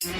Yadıma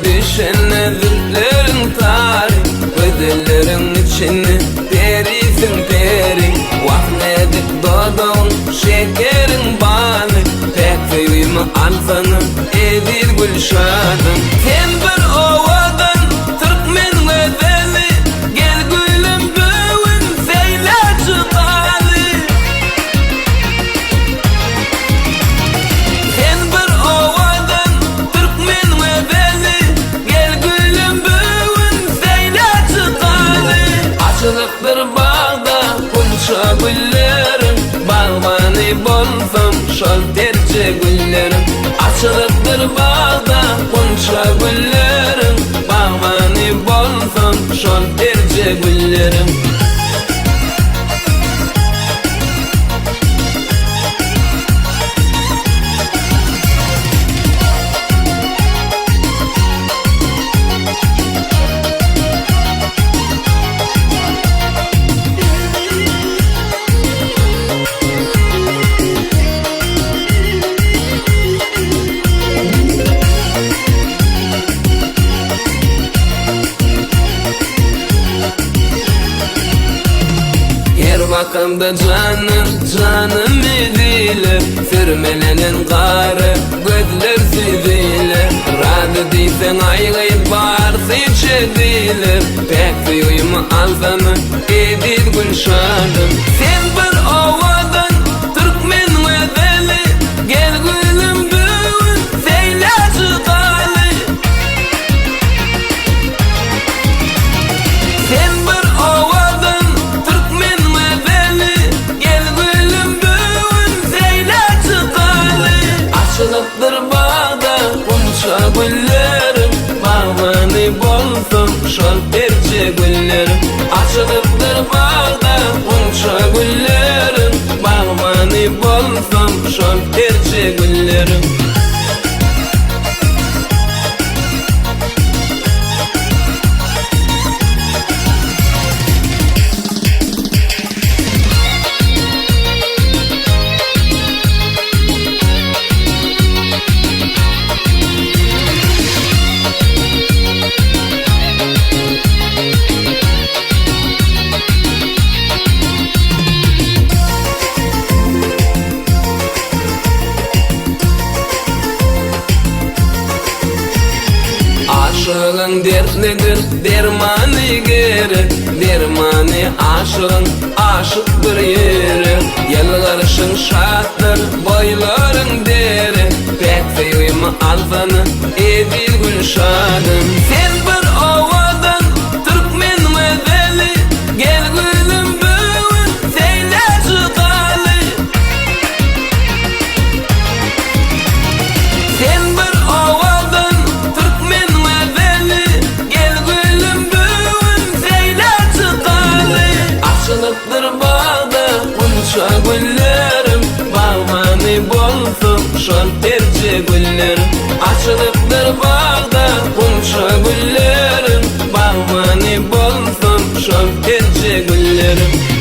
düşen özürlerin tarih, ödüllerin içini derisin peri. Vahnedik dodun şekerin bani, pek feyimi alfanı edir gülşadın. Sen bir ovadan Türkmen özeli, gel gülüm böğün seyle çıkalı. Sen bir ovadan Türkmen özeli, gel gülüm böğün seyle çıkalı. Açılıktır bağda kunça güllerim, bağmani bolsam şol terce güllerim. Açılıktır bağda kunça güllerim, bağmani bolsam şol terce güllerim. Bakımda canım edilir, sürmelenen garı gözler sizilir. Radı deysen aygayıp bağırsa içedilir, pek suyumu alsamı edir gülşadım. Sen bir ovadan Türkmen özeli, gel gülüm böğün seyle çıkalı. Sen bir ovadan Türkmen özeli, gel gülüm böğün seyle çıkalı. Açılıktır bağda kunça güllerim, bağmani bolsam şol terce güllerim. Açılıktır bağda kunça güllerim, bağmani bolsam şol terce güllerim. Aşığın dertlidir, dermanı gerek, dermanı aşığın aşık bir yeri. Yalvarışın şarttır, boyların deri, pek feyimi alfanı edir gülşadım. Sen bir ovadan Türkmen özeli, gel gülüm böğün seyle çıkalı. Sen bir ovadan Türkmen özeli, gel gülüm böğün seyle çıkalı. Açılıktır bağda kunça güllerim, bağmani bolsam şol terce güllerim. Açılıktır bağda kunça güllerim, bağmani bolsam şol terce güllerim.